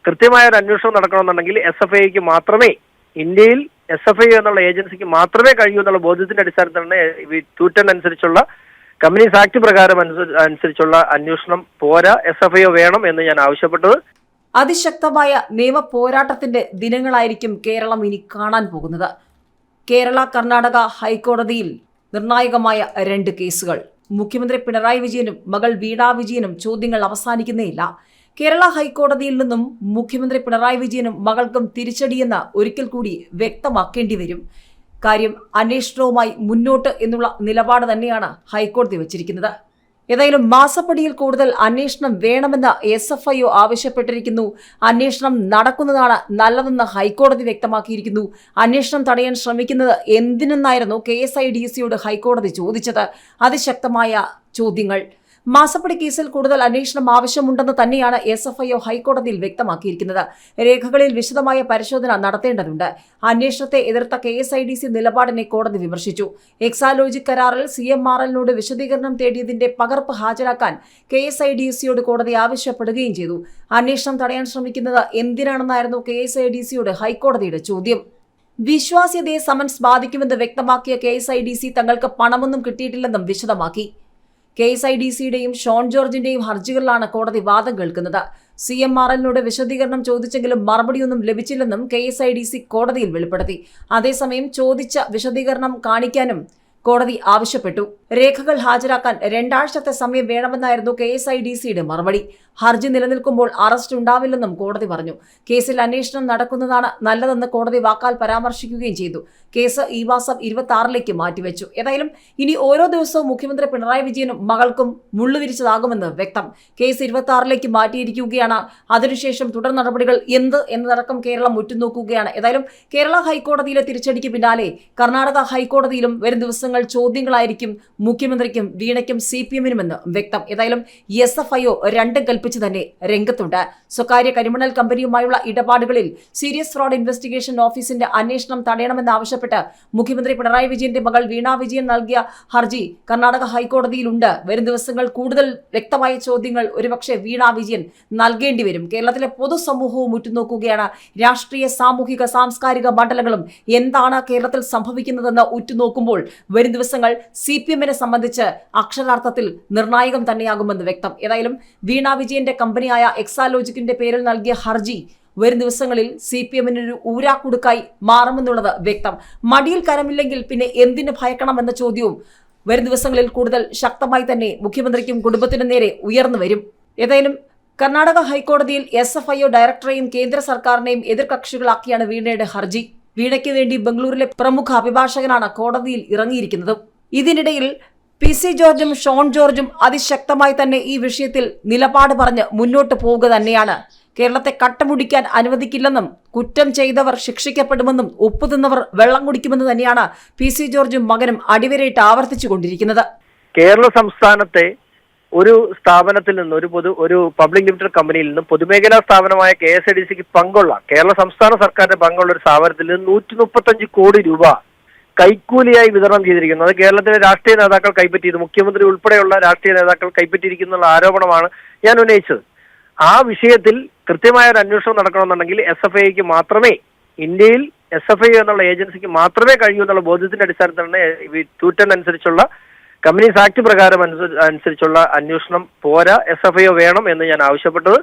കൃത്യമായ ഒരു അന്വേഷണം നടക്കണമെന്നുണ്ടെങ്കിൽ SFIക്ക് മാത്രമേ, ഇന്ത്യയിൽ SFI എന്നുള്ള ഏജൻസിക്ക് മാത്രമേ കഴിയൂ എന്നുള്ള ബോധ്യത്തിന്റെ അടിസ്ഥാനത്തിലാണ് 210 അനുസരിച്ചുള്ള കമ്പനീസ് ആക്ട് പ്രകാരം അനുസരിച്ചുള്ള അന്വേഷണം പോരാ, SFI വേണം എന്ന് ഞാൻ ആവശ്യപ്പെട്ടത്. അതിശക്തമായ നിയമ പോരാട്ടത്തിന്റെ ദിനങ്ങളായിരിക്കും കേരളം ഇനി കാണാൻ പോകുന്നത്. കേരള കർണാടക ഹൈക്കോടതിയിൽ നിർണായകമായ 2 കേസുകൾ. മുഖ്യമന്ത്രി പിണറായി വിജയനും മകൾ വീണ വിജയനും ചോദ്യങ്ങൾ അവസാനിക്കുന്നേയില്ല. കേരള ഹൈക്കോടതിയിൽ നിന്നും മുഖ്യമന്ത്രി പിണറായി വിജയനും മകൾക്കും തിരിച്ചടിയെന്ന് ഒരിക്കൽ കൂടി വ്യക്തമാക്കേണ്ടി വരും. കാര്യം അന്വേഷണവുമായി മുന്നോട്ട് എന്നുള്ള നിലപാട് തന്നെയാണ് ഹൈക്കോടതി വച്ചിരിക്കുന്നത്. ഏതായാലും മാസപ്പടിയിൽ കൂടുതൽ അന്വേഷണം വേണമെന്ന് SFIO ആവശ്യപ്പെട്ടിരിക്കുന്നു. അന്വേഷണം നടക്കുന്നതാണ് നല്ലതെന്ന് ഹൈക്കോടതി വ്യക്തമാക്കിയിരിക്കുന്നു. അന്വേഷണം തടയാൻ ശ്രമിക്കുന്നത് എന്തിനെന്നായിരുന്നു KSIDCയോട് ഹൈക്കോടതി ചോദിച്ചത്. അതിശക്തമായ ചോദ്യങ്ങൾ. മാസപ്പടി കേസിൽ കൂടുതൽ അന്വേഷണം ആവശ്യമുണ്ടെന്ന് തന്നെയാണ് SFIO ഹൈക്കോടതിയിൽ വ്യക്തമാക്കിയിരിക്കുന്നത്. രേഖകളിൽ വിശദമായ പരിശോധന നടത്തേണ്ടതുണ്ട്. അന്വേഷണത്തെ എതിർത്ത KSIDC നിലപാടിനെ കോടതി വിമർശിച്ചു. എക്സാലോജിക് കരാറിൽ CMRLനോട് വിശദീകരണം തേടിയതിന്റെ പകർപ്പ് ഹാജരാക്കാൻ KSIDCയോട് കോടതി ആവശ്യപ്പെടുകയും ചെയ്തു. അന്വേഷണം തടയാൻ ശ്രമിക്കുന്നത് എന്തിനാണെന്നായിരുന്നു KSIDCയോട് ഹൈക്കോടതിയുടെ ചോദ്യം. വിശ്വാസ്യതയെ സമൻസ് ബാധിക്കുമെന്ന് വ്യക്തമാക്കിയ KSIDC തങ്ങൾക്ക് പണമൊന്നും കിട്ടിയിട്ടില്ലെന്നും വിശദമാക്കി. KSIDCയുടെയും ഷോൺ ജോർജിന്റെയും ഹർജികളിലാണ് കോടതി വാദം കേൾക്കുന്നത്. CMRLനോട് വിശദീകരണം ചോദിച്ചെങ്കിലും മറുപടിയൊന്നും ലഭിച്ചില്ലെന്നും KSIDC കോടതിയിൽ വെളിപ്പെടുത്തി. അതേസമയം ചോദിച്ച വിശദീകരണം കാണിക്കാനും കോടതി ആവശ്യപ്പെട്ടു. രേഖകൾ ഹാജരാക്കാൻ 2 ആഴ്ചത്തെ സമയം വേണമെന്നായിരുന്നു KSIDCയുടെ മറുപടി. ഹർജി നിലനിൽക്കുമ്പോൾ അറസ്റ്റ് ഉണ്ടാവില്ലെന്നും കോടതി പറഞ്ഞു. കേസിൽ അന്വേഷണം നടക്കുന്നതാണ് നല്ലതെന്ന് കോടതി വാക്കാൽ പരാമർശിക്കുകയും ചെയ്തു. കേസ് ഈ മാസം 26ലേക്ക് മാറ്റിവെച്ചു. ഏതായാലും ഇനി ഓരോ ദിവസവും മുഖ്യമന്ത്രി പിണറായി വിജയനും മകൾക്കും മുള്ളുവിരിച്ചതാകുമെന്ന് വ്യക്തം. കേസ് 26ലേക്ക് മാറ്റിയിരിക്കുകയാണ്. അതിനുശേഷം തുടർ നടപടികൾ എന്നതടക്കം കേരളം ഉറ്റുനോക്കുകയാണ്. ഏതായാലും കേരള ഹൈക്കോടതിയിലെ തിരിച്ചടിക്ക് പിന്നാലെ കർണാടക ഹൈക്കോടതിയിലും വരും ദിവസങ്ങൾ ചോദ്യങ്ങളായിരിക്കും മുഖ്യമന്ത്രിക്കും വീണയ്ക്കും CPMനുമെന്ന് വ്യക്തം. ഏതായാലും SFIO രണ്ടും കൽപ്പിച്ച് തന്നെ രംഗത്തുണ്ട്. സ്വകാര്യ കരിമണൽ കമ്പനിയുമായുള്ള ഇടപാടുകളിൽ സീരിയസ് ഫ്രോഡ് ഇൻവെസ്റ്റിഗേഷൻ ഓഫീസിന്റെ അന്വേഷണം തടയണമെന്നാവശ്യപ്പെട്ട് മുഖ്യമന്ത്രി പിണറായി വിജയന്റെ മകൾ വീണ വിജയൻ നൽകിയ ഹർജി കർണാടക ഹൈക്കോടതിയിലുണ്ട്. വരും ദിവസങ്ങൾ കൂടുതൽ വ്യക്തമായ ചോദ്യങ്ങൾ ഒരുപക്ഷെ വീണ വിജയൻ നൽകേണ്ടി വരും. കേരളത്തിലെ പൊതുസമൂഹവും ഉറ്റുനോക്കുകയാണ്. രാഷ്ട്രീയ, സാമൂഹിക, സാംസ്കാരിക മണ്ഡലങ്ങളും എന്താണ് കേരളത്തിൽ സംഭവിക്കുന്നതെന്ന് ഉറ്റുനോക്കുമ്പോൾ വരും ദിവസങ്ങൾ CPMനെ സംബന്ധിച്ച് അക്ഷരാർത്ഥത്തിൽ നിർണായകം തന്നെയാകുമെന്ന് വ്യക്തം. ഏതായാലും വീണ വിജയന്റെ കമ്പനിയായ എക്സാലോജിക്കിന്റെ പേരിൽ നൽകിയ ഹർജി വരും ദിവസങ്ങളിൽ CPMനൊരു ഊരാക്കുടുക്കായി മാറുമെന്നുള്ളത് വ്യക്തം. മടിയിൽ കരമില്ലെങ്കിൽ പിന്നെ എന്തിനു ഭയക്കണമെന്ന ചോദ്യവും വരും ദിവസങ്ങളിൽ കൂടുതൽ ശക്തമായി തന്നെ മുഖ്യമന്ത്രിക്കും കുടുംബത്തിനും നേരെ ഉയർന്നു വരും. ഏതായാലും കർണാടക ഹൈക്കോടതിയിൽ SFIO ഡയറക്ടറെയും കേന്ദ്ര സർക്കാരിനെയും എതിർകക്ഷികളാക്കിയാണ് വീണയുടെ ഹർജി. വീണയ്ക്ക് വേണ്ടി ബംഗളൂരിലെ പ്രമുഖ അഭിഭാഷകനാണ് കോടതിയിൽ ഇറങ്ങിയിരിക്കുന്നത്. ഇതിനിടയിൽ PC ജോർജും ഷോൺ ജോർജും അതിശക്തമായി തന്നെ ഈ വിഷയത്തിൽ നിലപാട് പറഞ്ഞ് മുന്നോട്ട് പോവുക തന്നെയാണ്. കേരളത്തെ കട്ടമുടിക്കാൻ അനുവദിക്കില്ലെന്നും കുറ്റം ചെയ്തവർ ശിക്ഷിക്കപ്പെടുമെന്നും ഒപ്പുതിന്നവർ വെള്ളം കുടിക്കുമെന്ന് തന്നെയാണ് PC ജോർജും മകനും അടിവരയിട്ട് ആവർത്തിച്ചുകൊണ്ടിരിക്കുന്നത്. കേരള സംസ്ഥാനത്തെ ഒരു സ്ഥാപനത്തിൽ നിന്ന്, ഒരു പബ്ലിക് ലിമിറ്റഡ് കമ്പനിയിൽ നിന്നും പൊതുമേഖലാ സ്ഥാപനമായ KSIDCക്ക് പങ്കുള്ള, കേരള സംസ്ഥാന സർക്കാരിന്റെ പങ്കുള്ള ഒരു സ്ഥാപനത്തിൽ നിന്ന് 135 കോടി രൂപ കൈക്കൂലിയായി വിതരണം ചെയ്തിരിക്കുന്നത് കേരളത്തിലെ രാഷ്ട്രീയ നേതാക്കൾ കൈപ്പറ്റിയത്, മുഖ്യമന്ത്രി ഉൾപ്പെടെയുള്ള രാഷ്ട്രീയ നേതാക്കൾ കൈപ്പറ്റിയിരിക്കുന്ന ആരോപണമാണ് ഞാൻ ഉന്നയിച്ചത്. ആ വിഷയത്തിൽ കൃത്യമായ ഒരു അന്വേഷണം നടക്കണമെന്നുണ്ടെങ്കിൽ SFIക്ക് മാത്രമേ, ഇന്ത്യയിൽ SFI എന്നുള്ള ഏജൻസിക്ക് മാത്രമേ കഴിയൂ എന്നുള്ള ബോധ്യത്തിന്റെ അടിസ്ഥാനത്തിലാണ് 210 അനുസരിച്ചുള്ള കമ്പനീസ് ആക്ട് പ്രകാരം അനുസരിച്ചുള്ള അന്വേഷണം പോരാ, SFI വേണം എന്ന് ഞാൻ ആവശ്യപ്പെട്ടത്.